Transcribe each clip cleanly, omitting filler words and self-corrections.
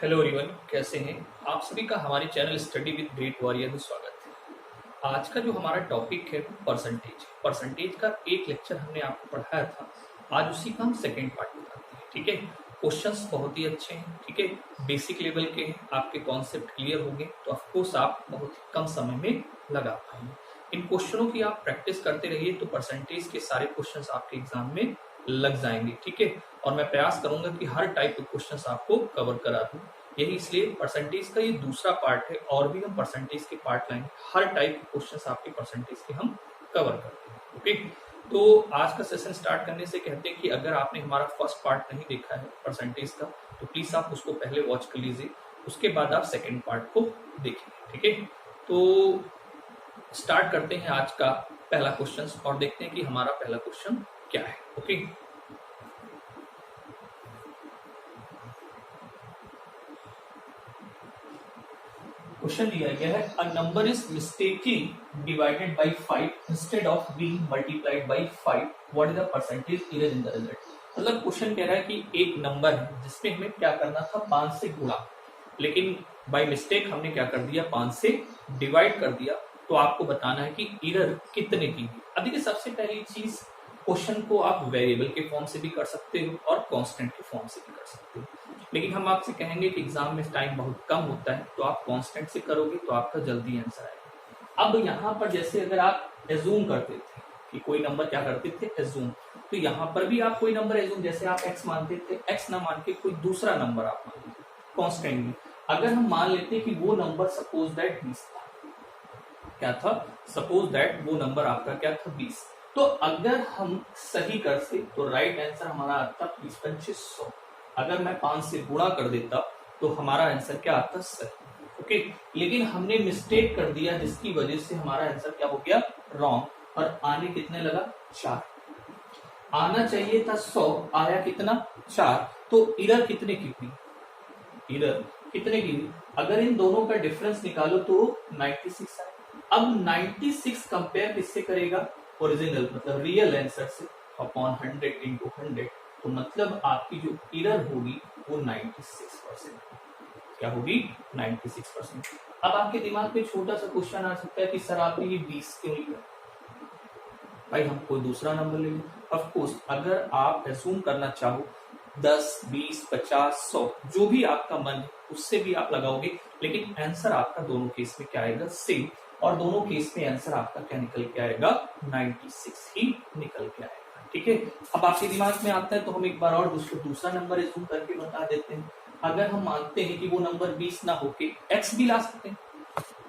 Hello everyone, कैसे हैं आप सभी का हमारे channel study with great warrior में स्वागत है। आज का जो हमारा टॉपिक है वो परसेंटेज का एक लेक्चर हमने आपको पढ़ाया था। आज उसी का हम सेकेंड पार्ट बताते हैं। ठीक है, क्वेश्चंस बहुत ही अच्छे हैं। ठीक है, बेसिक लेवल के हैं, आपके कॉन्सेप्ट क्लियर होंगे तो ऑफकोर्स आप बहुत ही कम समय में लगा पाएंगे। इन क्वेश्चनों की आप प्रैक्टिस करते रहिए तो परसेंटेज के सारे क्वेश्चंस आपके एग्जाम में लग जाएंगे। ठीक है, और मैं प्रयास करूंगा कि हर टाइप के क्वेश्चंस आपको कवर करा दूं। यही इसलिए परसेंटेज का ये दूसरा पार्ट है और भी हम परसेंटेज के पार्ट लाएंगे। हर टाइप के क्वेश्चंस आपके परसेंटेज के हम कवर करते हैं। ओके, तो आज का सेशन स्टार्ट करने से कहते हैं कि अगर आपने हमारा फर्स्ट पार्ट नहीं देखा है परसेंटेज का तो प्लीज आप उसको पहले वॉच कर लीजिए, उसके बाद आप सेकेंड पार्ट को देखिए। ठीक है, तो स्टार्ट करते हैं आज का पहला क्वेश्चन और देखते हैं कि हमारा पहला क्वेश्चन क्या है। ओके, क्वेश्चन दिया गया है a number is mistakenly divided by 5 instead of being multiplied by 5, what is the percentage error in the result. मतलब क्वेश्चन कह रहा है कि एक नंबर है जिसमें हमें क्या करना था 5 से गुणा, लेकिन बाय मिस्टेक हमने क्या कर दिया 5 से डिवाइड कर दिया। तो आपको बताना है कि एरर कितने की हुई। अब देखिए सबसे पहली चीज, क्वेश्चन को आप वेरिएबल के फॉर्म से भी कर सकते हो और कांस्टेंट के फॉर्म से भी कर सकते हो, लेकिन हम आपसे कहेंगे कि एग्जाम में टाइम बहुत कम होता है तो आप कांस्टेंट से करोगे तो आपका जल्दी आंसर आएगा। अब यहाँ पर जैसे अगर आप एज्यूम करते थे कि कोई नंबर क्या करते थे एज्यूम, तो यहाँ पर भी आप कोई नंबर एज्यूम, जैसे आप एक्स मानते थे, एक्स ना मान के कोई दूसरा नंबर आप मान लीजिए कॉन्स्टेंट में। अगर हम मान लेते कि वो नंबर सपोज दैट 20 था, क्या था, सपोज दैट वो नंबर आपका क्या था 20, तो अगर हम सही करते तो राइट आंसर हमारा आता 20 25 100। अगर मैं 5 से गुणा कर देता तो हमारा आंसर क्या आता सही। ओके, लेकिन हमने मिस्टेक कर दिया जिसकी वजह से हमारा आंसर क्या हो गया रॉन्ग, और आने कितने लगा 4। आना चाहिए था 100, आया कितना 4, तो एरर कितने की हुई, एरर कितने की हुई। अगर इन दोनों का डिफरेंस निकालो तो 96 आए। अब 96 कंपेयर किससे करेगा, ओरिजिनल मतलब रियल आंसर से, अपॉन 100 इंटू 100, तो मतलब आपकी जो एरर होगी वो 96%। क्या होगी 96%। अब आपके दिमाग में छोटा सा क्वेश्चन आ सकता है कि सर आपने ये 20 क्यों लिखा, भाई हम कोई दूसरा नंबर ले लें। ऑफ कोर्स अगर आप एज्यूम करना चाहो 10 20 50 100 जो भी आपका मन है उससे भी आप लगाओगे, लेकिन आंसर आपका दोनों केस में क्या आएगा सेम, और दोनों केस में आंसर आपका क्या निकल के आएगा 96 ही निकल के आएगा। ठीक है, अब आपके दिमाग में आता है तो हम एक बार और दूसरा नंबर एज्यूम करके बता देते हैं। अगर हम मानते हैं कि वो नंबर 20 ना होके एक्स भी ला सकते हैं,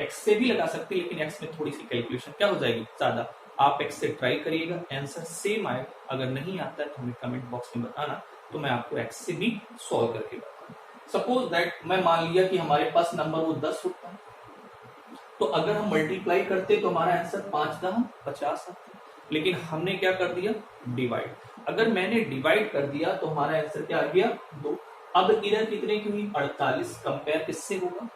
एक्स से भी लगा सकते हैं, लेकिन एक्स में थोड़ी सी कैलकुलेशन क्या हो जाएगी ज्यादा। आप एक्स से ट्राई करिएगा, आंसर सेम आएगा। अगर नहीं आता है तो हमें कमेंट बॉक्स में बताना, तो मैं आपको एक्स से भी सॉल्व करके बताऊंगा। सपोज दैट मैं मान लिया कि हमारे पास नंबर वो 10 होता है, तो अगर हम मल्टीप्लाई करते तो हमारा आंसर 5 10 50 आता, लेकिन हमने क्या कर दिया डिवाइड। अगर मैंने डिवाइड कर दिया तो हमारा आंसर क्या आ गया 2। अब एरर कितने की हुई 48, कंपेयर किससे होगा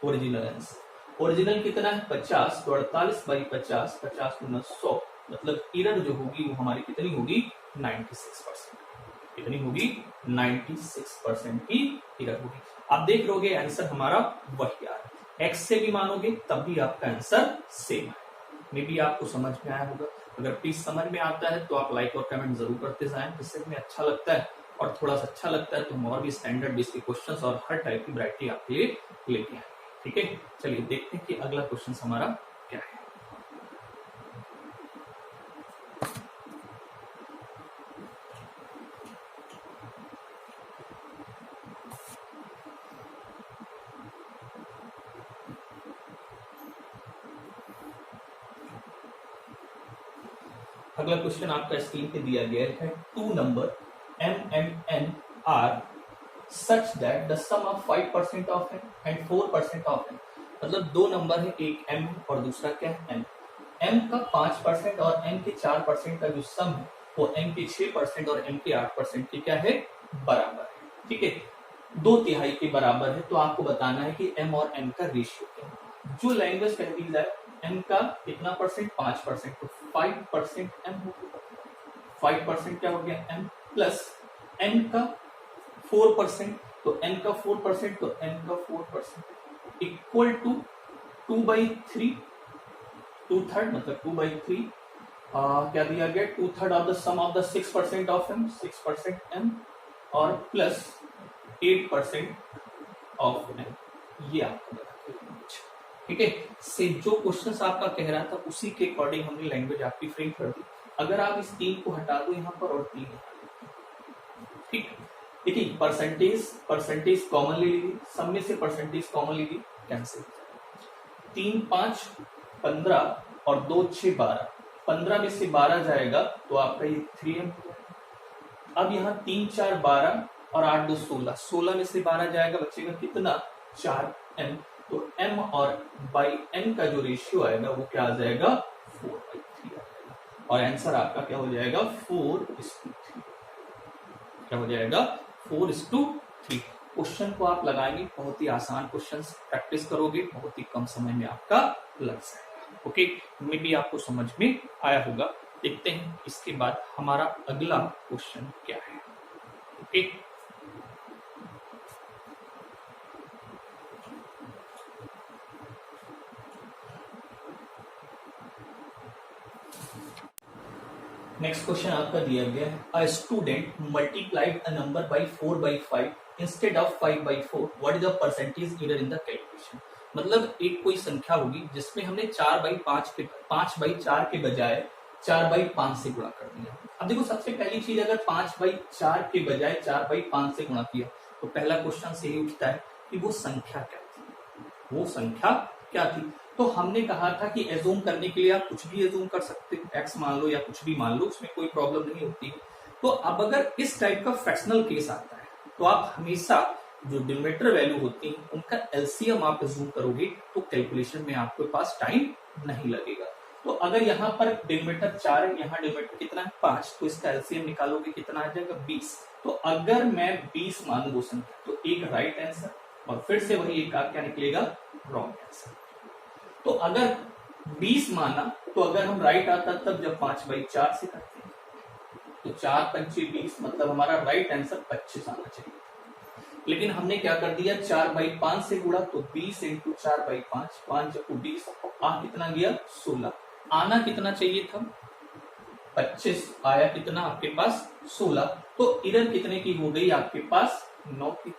ओरिजिनल आंसर। ओरिजिनल कितना है 50, तो 48 बाई 50, 50 गुना 100, मतलब एरर जो होगी वो हमारी कितनी होगी 96%। कितनी होगी 96% की एरर होगी। आप देख लोगे आंसर हमारा वही आ रहा है, एक्स से भी मानोगे तब भी आपका आंसर सेम है। मे बी आपको समझ में आया होगा। अगर प्लीज समझ में आता है तो आप लाइक और कमेंट जरूर करते जाएं, जिससे हमें अच्छा लगता है, और थोड़ा सा अच्छा लगता है तो हम और भी स्टैंडर्ड बेसिक क्वेश्चंस और हर टाइप की वैरायटी आपके लिए लेके आए। ठीक है, चलिए देखते हैं कि अगला क्वेश्चन हमारा क्या है। अगला क्वेश्चन आपका स्क्रीन पे दिया गया है, two number m are such that the sum of 5% of n and 4% of n, मतलब दो नंबर है, एक m है और दूसरा क्या है n। m का 5% और n के 4% का जो सम है वो m के 6% और m के 8% के क्या है बराबर है। ठीक है, 2/3 के बराबर है, तो आपको बताना है कि m और n का रेशियो क्या है। जो लैंग्वेज कह दी जाए m का कितना परसेंट 5%, तो 5% m हो गया, 5% क्या हो गया m, प्लस n का 4%, तो n का 4%, तो n का 4% इक्वल टू 2/3, 2/3 मतलब 2/3 क्या दिया गया 2/3 of the sum of the 6% of m, 6% m और प्लस 8% ऑफ m, ये आपका ठीक है। से जो क्वेश्चन आपका कह रहा था उसी के अकॉर्डिंग हमने लैंग्वेज आपकी फ्रेम कर दी। अगर आप इस 3 को हटा दो यहाँ पर और 3 ठीक है, परसेंटेज कॉमन ले लीजिए, सब में से परसेंटेज कॉमन लीजिए, कैंसिल 3 5 15 और 2 6 12, 15 में से 12 जाएगा तो आपका ये 3m। अब यहाँ 3 4 12 और 8 2 16, 16 में से 12 जाएगा, बचेगा कितना 4m। तो m और बाई n का जो रेशियो आएगा वो क्या आ जाएगा 4/3 आ जाएगा, और आंसर आपका क्या हो जाएगा 4:3, क्या हो जाएगा 4:3। क्वेश्चन को आप लगाएंगे, बहुत ही आसान क्वेश्चन, प्रैक्टिस करोगे बहुत ही कम समय में आपका लग जाएगा। ओके, मे भी आपको समझ में आया होगा। देखते हैं इसके बाद हमारा अगला क्वेश्चन क्या है। ओके, नेक्स्ट क्वेश्चन आपका दिया गया है, a student multiplied a number by 4/5 instead of 5/4, what is the percentage error in the calculation. मतलब एक कोई संख्या होगी जिसमें हमने 5/4 के बजाय 4/5 से गुणा कर दिया। अब देखो सबसे पहली चीज, अगर 5/4 के बजाय 4/5 से गुणा किया तो पहला क्वेश्चन से ही उठता है कि वो संख्या क्या थी, वो संख्या क्या थी। तो हमने कहा था कि एज्यूम करने के लिए आप कुछ भी एज्यूम कर सकते हो, एक्स मान लो या कुछ भी मान लो, उसमें कोई प्रॉब्लम नहीं होती। तो अब अगर इस टाइप का फ्रैक्शनल केस आता है तो आप हमेशा जो डिनोमिनेटर वैल्यू होती है उनका एलसीएम आप एज्यूम करोगे तो कैलकुलेशन में आपके पास टाइम नहीं लगेगा। तो अगर यहाँ पर डिनोमिनेटर 4 है, यहाँ डिनोमिनेटर कितना है 5, तो इसका एलसीएम निकालोगे कितना आ जाएगा 20। तो अगर मैं 20 मानू वो संख्या तो एक राइट आंसर और फिर से वही एक क्या निकलेगा रॉन्ग आंसर। तो अगर 20 माना तो अगर हम राइट आता तब जब 5/4 से करते हैं तो 4×5 20, मतलब हमारा राइट आंसर 25 आना चाहिए। लेकिन हमने क्या कर दिया 4/5 से गुणा, तो 20 × 4/5, 5 × 20 कितना गया 16, आना कितना चाहिए था 25, आया कितना आपके पास 16। तो इधर कितने की हो गई आपके पास 9 की,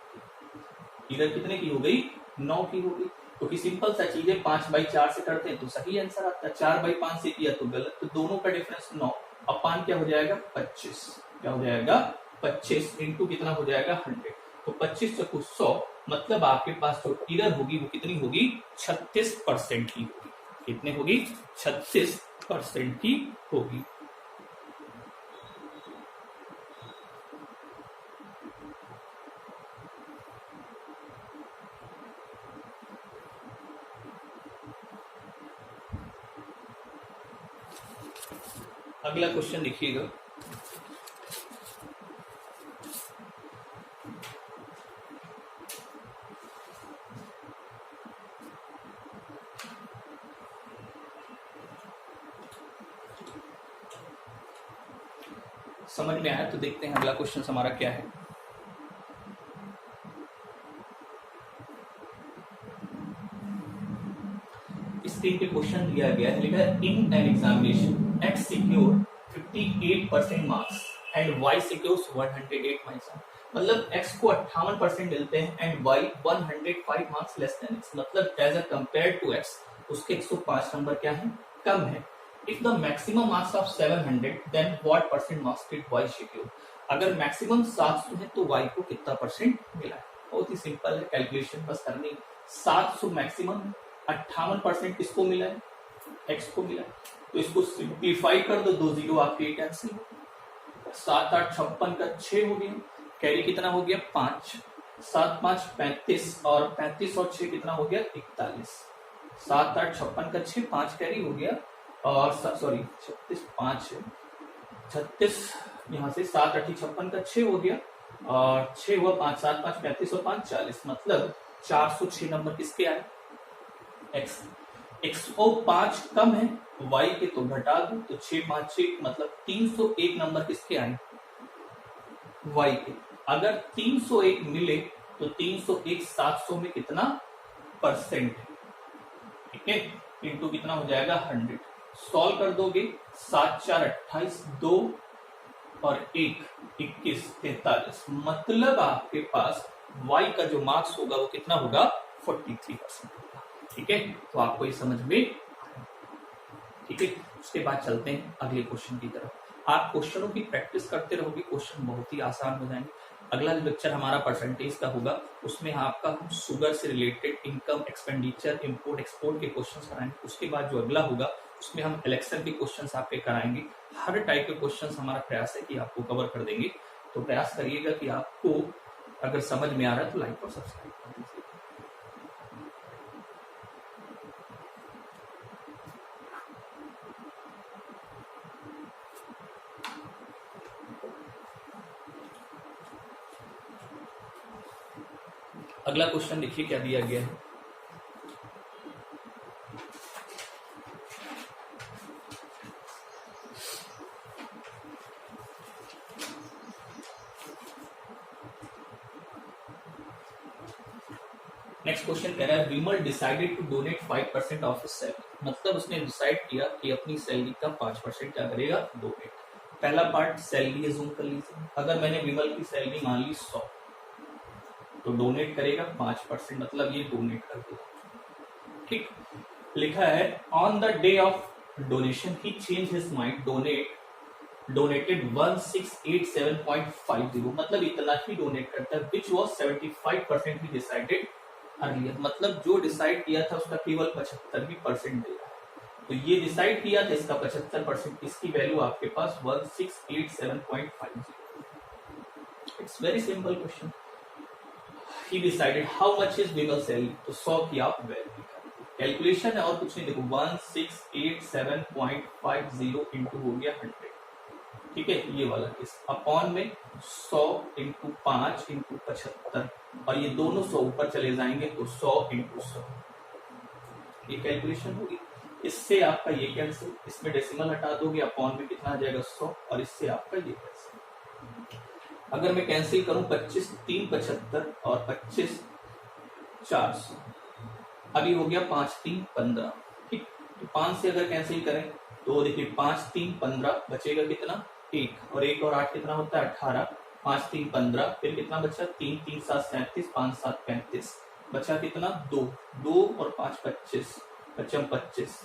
इधर कितने की हो गई 9 की हो गई। क्योंकि सिंपल सा चीज है 5/4 से करते हैं तो सही आंसर आता है, 4/5 से किया तो गलत, तो दोनों का डिफरेंस 9, अपान क्या हो जाएगा 25, क्या हो जाएगा 25 इंटू कितना हो जाएगा 100, तो 25 से कुछ 100, मतलब आपके पास जो एरर होगी वो कितनी होगी 36% की होगी। कितने होगी 36% की होगी। अगला क्वेश्चन देखिएगा, समझ में आया तो देखते हैं अगला क्वेश्चन हमारा क्या है। स्क्रीन पे क्वेश्चन दिया गया है, लिखा है in an examination X secure 58% marks and Y secures 108 marks. मतलब X को 58% मिलते हैं and Y 105 marks less than X, मतलब as a compare to X उसके 105 नंबर क्या है कम है। If the maximum marks of 700 then what percent marks did Y secure। अगर मैक्सिमम 700 है तो Y को कितना परसेंट मिला है। बहुत ही सिंपल है, कैलकुलेशन बस करनी। 700 मैक्सिमम, 58% किसको मिला है X को मिला है, तो इसको सिंप्लीफाई कर दो, 2 जीरो आपके कैंसिल हो, 7 8 56 का 6 हो गया, कैरी कितना हो गया 5, 7 5 35 और 35 और 6 कितना हो गया 41, 7 8 56 का 6, 5 कैरी हो गया और सॉरी 36 5 36, यहाँ से 7 8 56 का 6 हो गया और 6 हुआ 5 7 5 35 और 5 40, मतलब 406 नंबर किसके आए X। 105 कम है Y के तो घटा दो, तो 6 5 6 मतलब 301 नंबर किसके आए Y के। अगर 301 मिले तो 301 700 में कितना परसेंट, ठीक है, इंटू कितना हो जाएगा 100। सॉल्व कर दोगे 7 4 28, 2 और 1 21 43, मतलब आपके पास y का जो मार्क्स होगा वो कितना होगा 43% होगा। ठीक है, तो आपको ये समझ में, ठीक है। उसके बाद चलते हैं अगले क्वेश्चन की तरफ। आप क्वेश्चनों की प्रैक्टिस करते रहोगे, क्वेश्चन बहुत ही आसान हो जाएंगे। अगला लेक्चर हमारा परसेंटेज का होगा, उसमें आपका हम शुगर से related income, expenditure, import export के क्वेश्चंस कराएंगे। उसके बाद जो अगला होगा उसमें हम इलेक्शन के क्वेश्चंस आपके कराएंगे। हर टाइप के क्वेश्चंस हमारा प्रयास है कि आपको कवर कर देंगे। तो प्रयास करिएगा कि आपको अगर समझ में आ रहा है तो लाइक और सब्सक्राइब कर दीजिए। अगला क्वेश्चन देखिए क्या दिया गया है। नेक्स्ट क्वेश्चन कह रहा है Vimal decided to donate 5% of his salary, मतलब उसने डिसाइड किया कि अपनी सैलरी का 5% क्या करेगा, डोनेट। पहला पार्ट सैलरी अज्यूम कर लीजिए, अगर मैंने विमल की सैलरी मान ली 100 तो डोनेट करेगा 5%, मतलब ये डोनेट कर देगा। ठीक, लिखा है on the day of donation he change his mind, donated 1687.50, मतलब इतना ही डोनेट करता है, which was 75% he decided earlier, मतलब जो डिसाइड किया था उसका केवल 75% देगा। तो ये डिसाइड किया था इसका 75%, इसकी वैल्यू आपके पास 1687.50। It's very simple question. He decided how much is Vimal salary, तो 100 की आप वैल्यू कैलकुलेशन है और कुछ नहीं, देखो 1687.50 इंटू हो गया 100, ठीक है, ये वाला केस अपॉन में 100 इंटू 5 इंटू 75, और ये दोनों 100 ऊपर चले जाएंगे तो 100 इंटू 100, ये कैलकुलेशन होगी। इससे आपका ये कैंसिल, इसमें डेसिमल हटा दोगे, अपॉन में कितना आ जाएगा 100, और इससे आपका ये कैंसिल। अगर मैं कैंसिल करूं 25 3 75 और 25 400, अभी हो गया 5 3 15, ठीक। तो 5 से अगर कैंसिल करें तो देखिए 5 3 15, बचेगा कितना 1, और 1 और 8 कितना होता है 18, 5 3 15, फिर कितना बचा 3 3 7 37, 5 7 35, बचा कितना 2 2 और 5 25, बचा 25।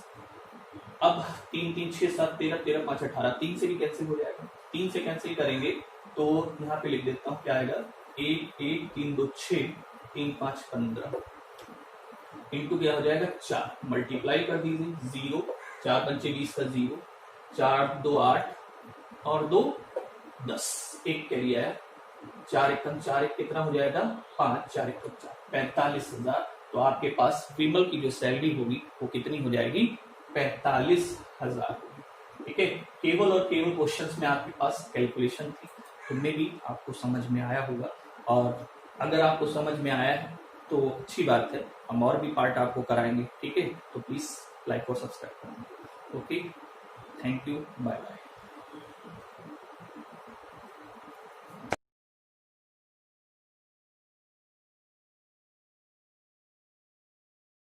अब 3 3 6 7 13 13 5 18, 3 से भी कैंसिल हो जाएगा, 3 से कैंसिल करेंगे तो यहाँ पे लिख देता हूँ क्या आएगा 1 1 3 2 6 3 5 15 इंटू क्या हो जाएगा 4, मल्टीप्लाई कर दीजिए 0 4 पंचे 20 का 0, 4 2 8 और 2 10, एक कैरी आया, 4 एकम 4 एक कितना हो जाएगा 5 4 एकम 4 45,000। तो आपके पास विमल की जो सैलरी होगी वो कितनी हो जाएगी 45,000, ठीक है। केवल और केवल क्वेश्चंस में आपके पास कैलकुलेशन थी, तुमने भी आपको समझ में आया होगा, और अगर आपको समझ में आया है तो अच्छी बात है, हम और भी पार्ट आपको कराएंगे, ठीक है। तो प्लीज लाइक और सब्सक्राइब करें। Okay, thank you, bye bye.